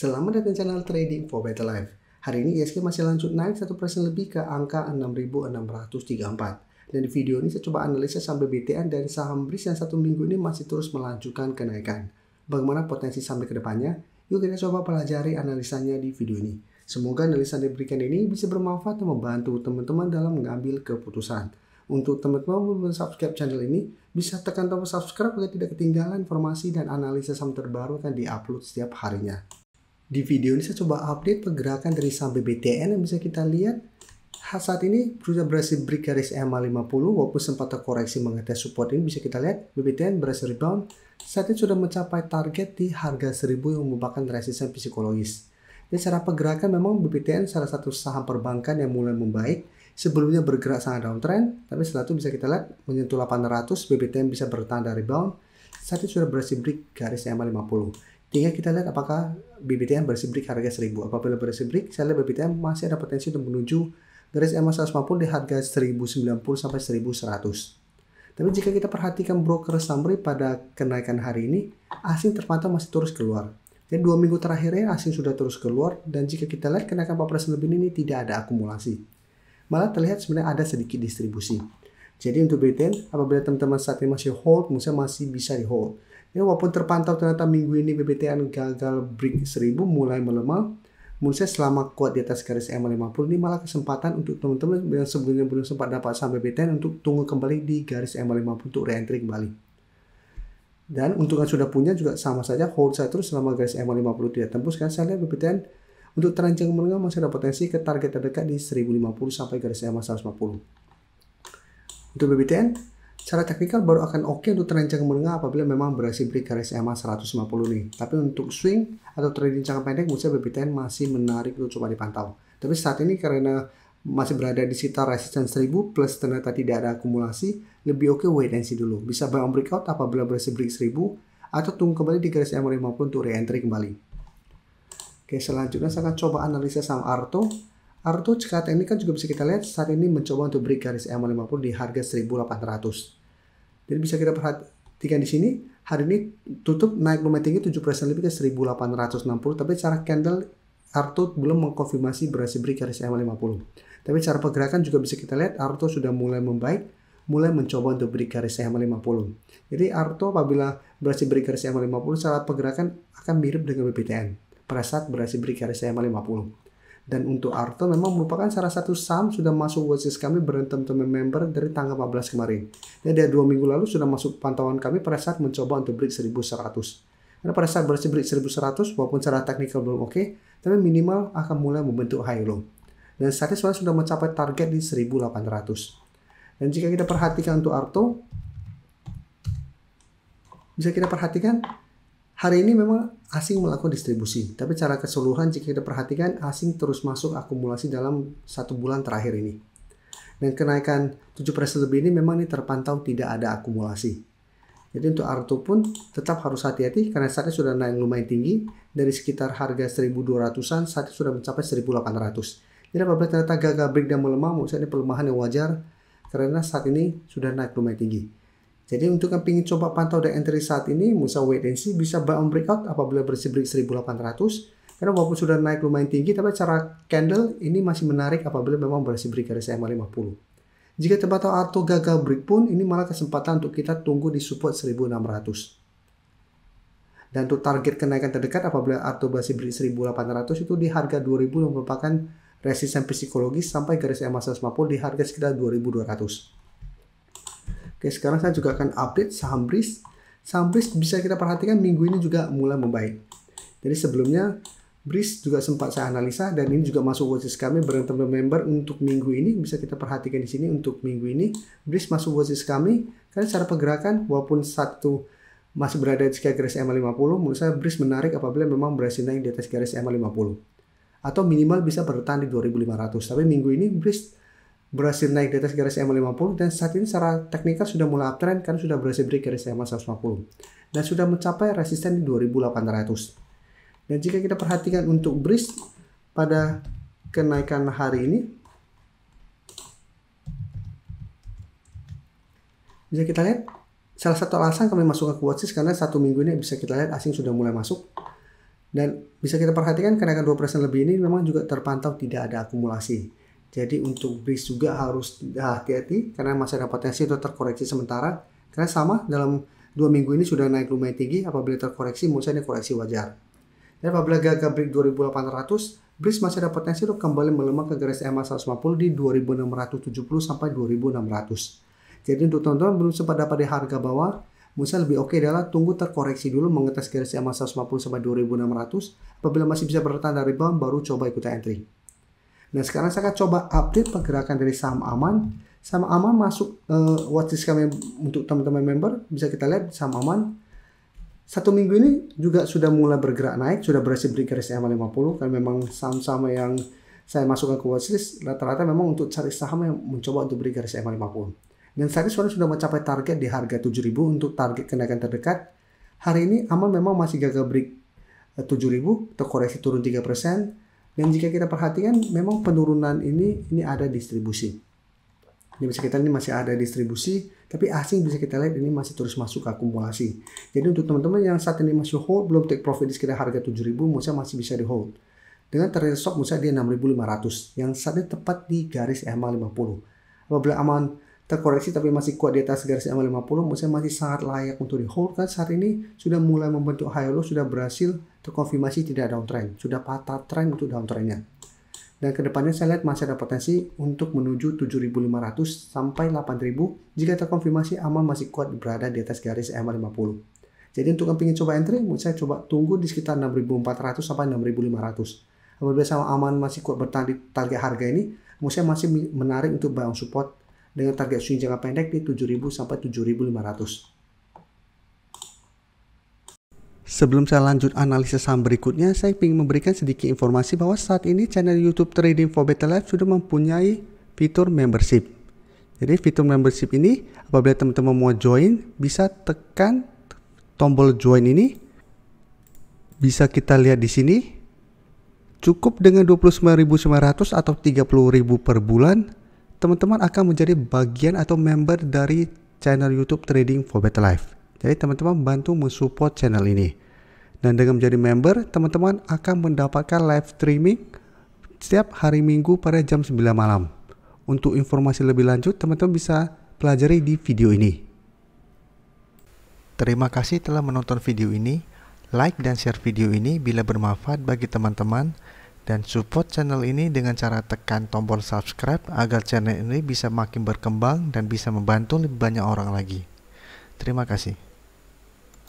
Selamat datang di channel Trading for Better Life. Hari ini ISG masih lanjut naik 1% lebih ke angka 6.634. Dan di video ini saya coba analisa saham BBTN dan saham BRIS yang satu minggu ini masih terus melanjutkan kenaikan. Bagaimana potensi sampai ke depannya? Yuk kita coba pelajari analisanya di video ini. Semoga analisa yang diberikan ini bisa bermanfaat dan membantu teman-teman dalam mengambil keputusan. Untuk teman-teman yang belum subscribe channel ini, bisa tekan tombol subscribe agar tidak ketinggalan informasi dan analisa saham terbaru akan diupload setiap harinya. Di video ini saya coba update pergerakan dari saham BBTN yang bisa kita lihat saat ini sudah berhasil break garis EMA 50 walaupun sempat terkoreksi mengetes support ini. Bisa kita lihat BBTN berhasil rebound, saat ini sudah mencapai target di harga 1000 yang merupakan resistensi psikologis. Dan secara pergerakan memang BBTN salah satu saham perbankan yang mulai membaik. Sebelumnya bergerak sangat downtrend, tapi setelah itu bisa kita lihat menyentuh 800, BBTN bisa bertahan dari rebound. Saat ini sudah berhasil break garis EMA 50. Tinggal kita lihat apakah BBTN berhasil break harga 1000. Apabila berhasil break, saya lihat BBTN masih ada potensi untuk menuju garis EMA 150 di harga 1090 sampai 1100. Tapi jika kita perhatikan broker summary pada kenaikan hari ini, asing terpantau masih terus keluar. Dan 2 minggu terakhirnya asing sudah terus keluar, dan jika kita lihat kenaikan 4% lebih ini tidak ada akumulasi. Malah terlihat sebenarnya ada sedikit distribusi. Jadi untuk BBTN, apabila teman-teman saat ini masih hold, menurut saya masih bisa di hold. Ya, walaupun terpantau ternyata minggu ini BBTN gagal break 1000 mulai melemah, menurut saya selama kuat di atas garis EMA 50 ini malah kesempatan untuk teman-teman yang sebelumnya belum sempat dapat saham BBTN untuk tunggu kembali di garis EMA 50 untuk re-entry kembali. Dan untuk yang sudah punya juga sama saja, hold saya terus selama garis EMA 50 tidak tembus, kan saya lihat BBTN untuk tren jangka menengah masih ada potensi ke target terdekat di 1050 sampai garis EMA 150. Untuk BBTN secara teknikal baru akan oke untuk tren jangka menengah apabila memang berhasil break garis EMA 150 nih. Tapi untuk swing atau trading jangka pendek, menurut saya BBTN masih menarik untuk coba dipantau. Tapi saat ini karena masih berada di sekitar resistance 1000 plus ternyata tidak ada akumulasi, lebih oke wait and see dulu. Bisa buy on breakout apabila berhasil break 1000 atau tunggu kembali di garis EMA 50 untuk re-entry kembali. Oke, selanjutnya saya akan coba analisa saham Arto. Arto secara teknik kan juga bisa kita lihat saat ini mencoba untuk break garis EMA 50 di harga 1800. Jadi bisa kita perhatikan di sini hari ini tutup naik lumayan tinggi 7% lebih ke 1860, tapi secara candle Arto belum mengkonfirmasi berhasil break garis EMA 50. Tapi secara pergerakan juga bisa kita lihat Arto sudah mulai membaik, mulai mencoba untuk break garis EMA 50. Jadi Arto apabila berhasil break garis EMA 50 secara pergerakan akan mirip dengan BBTN pada saat berhasil break garis EMA 50. Dan untuk Arto memang merupakan salah satu saham sudah masuk watchlist kami berantem teman member dari tanggal 14 kemarin. Dan dari 2 minggu lalu sudah masuk pantauan kami pada saat mencoba untuk break 1100. Karena pada saat berhasil break 1100 walaupun secara teknikal belum oke, tapi minimal akan mulai membentuk high low. Dan saat ini sudah mencapai target di 1800. Dan jika kita perhatikan untuk Arto, bisa kita perhatikan hari ini memang asing melakukan distribusi, tapi secara keseluruhan jika kita perhatikan asing terus masuk akumulasi dalam 1 bulan terakhir ini. Dan kenaikan 7% lebih ini memang ini terpantau tidak ada akumulasi. Jadi untuk Arto pun tetap harus hati-hati karena saat ini sudah naik lumayan tinggi dari sekitar harga 1200-an saat ini sudah mencapai 1800. Jadi apabila ternyata gagal break dan melemah, menurut saya ini pelemahan yang wajar karena saat ini sudah naik lumayan tinggi. Jadi untuk yang ingin coba pantau dan entry saat ini, bisa wait and see, bisa buy on breakout apabila berhasil break 1800. Karena walaupun sudah naik lumayan tinggi, tapi cara candle ini masih menarik apabila memang berhasil break garis EMA 50. Jika ternyata Arto gagal break pun, ini malah kesempatan untuk kita tunggu di support 1600. Dan untuk target kenaikan terdekat apabila Arto berhasil break 1800 itu di harga 2000 yang merupakan resisten psikologis sampai garis EMA 150 di harga sekitar 2200. Oke, sekarang saya juga akan update saham BRIS. Saham BRIS bisa kita perhatikan minggu ini juga mulai membaik. Jadi sebelumnya BRIS juga sempat saya analisa dan ini juga masuk watchlist kami berantem member untuk minggu ini. Bisa kita perhatikan di sini untuk minggu ini BRIS masuk watchlist kami karena secara pergerakan walaupun satu masih berada di sekitar garis EMA 50, menurut saya BRIS menarik apabila memang berhasil naik di atas garis EMA 50 atau minimal bisa bertahan di 2500. Tapi minggu ini BRIS berhasil naik di atas garis EMA 50 dan saat ini secara teknikal sudah mulai uptrend karena sudah berhasil break garis EMA 150 dan sudah mencapai resisten di 2800. Dan jika kita perhatikan untuk BRIS pada kenaikan hari ini, bisa kita lihat salah satu alasan kami masuk ke watchlist karena 1 minggu ini bisa kita lihat asing sudah mulai masuk. Dan bisa kita perhatikan kenaikan 2% lebih ini memang juga terpantau tidak ada akumulasi. Jadi untuk BRIX juga harus hati-hati karena masih ada potensi untuk terkoreksi sementara. Karena sama dalam 2 minggu ini sudah naik lumayan tinggi, apabila terkoreksi menurut saya ini koreksi wajar. Dan apabila gagal break 2800, BRIX masih ada potensi untuk kembali melemah ke garis EMA 150 di 2670 sampai 2600. Jadi untuk teman-teman belum sempat dapat di harga bawah, menurut saya lebih oke adalah tunggu terkoreksi dulu mengetes garis EMA 150 sampai 2600. Apabila masih bisa bertahan dari bawah, baru coba ikuti entry. Nah sekarang saya akan coba update pergerakan dari saham aman. Saham aman masuk watchlist kami untuk teman-teman member. Bisa kita lihat saham aman 1 minggu ini juga sudah mulai bergerak naik, sudah berhasil break garis EMA 50. Karena memang saham-saham yang saya masukkan ke watchlist rata-rata memang untuk cari saham yang mencoba untuk break garis EMA 50. Dan saat ini sudah mencapai target di harga 7.000 untuk target kenaikan terdekat. Hari ini aman memang masih gagal break 7.000, terkoreksi turun 3%. Dan jika kita perhatikan memang penurunan ini ada distribusi. Ini bisa kita lihat ini masih ada distribusi, tapi asing bisa kita lihat ini masih terus masuk ke akumulasi. Jadi untuk teman-teman yang saat ini masih hold, belum take profit di sekitar harga 7.000, menurut saya masih bisa di hold. Dengan target stop menurut saya dia 6.500, yang saat ini tepat di garis EMA 50. Apabila aman terkoreksi tapi masih kuat di atas garis EMA 50, menurut saya masih sangat layak untuk di hold, kan saat ini sudah mulai membentuk high low, sudah berhasil terkonfirmasi tidak downtrend, sudah patah trend untuk downtrendnya. Dan kedepannya saya lihat masih ada potensi untuk menuju 7.500 sampai 8.000 jika terkonfirmasi aman masih kuat berada di atas garis EMA 50. Jadi untuk yang ingin coba entry, menurut saya coba tunggu di sekitar 6.400 sampai 6.500. Apabila sama aman masih kuat bertahan di target harga ini, menurut saya masih menarik untuk buy on support dengan target swing jangka pendek di 7.000 sampai 7.500. Sebelum saya lanjut analisis saham berikutnya, saya ingin memberikan sedikit informasi bahwa saat ini channel YouTube Trading for Better Life sudah mempunyai fitur membership. Jadi fitur membership ini apabila teman-teman mau join, bisa tekan tombol join ini. Bisa kita lihat di sini. Cukup dengan 29.900 atau 30.000 per bulan, teman-teman akan menjadi bagian atau member dari channel YouTube Trading for Better Life. Jadi teman-teman bantu mensupport channel ini. Dan dengan menjadi member, teman-teman akan mendapatkan live streaming setiap hari Minggu pada jam 9 malam. Untuk informasi lebih lanjut, teman-teman bisa pelajari di video ini. Terima kasih telah menonton video ini. Like dan share video ini bila bermanfaat bagi teman-teman. Dan support channel ini dengan cara tekan tombol subscribe agar channel ini bisa makin berkembang dan bisa membantu lebih banyak orang lagi. Terima kasih.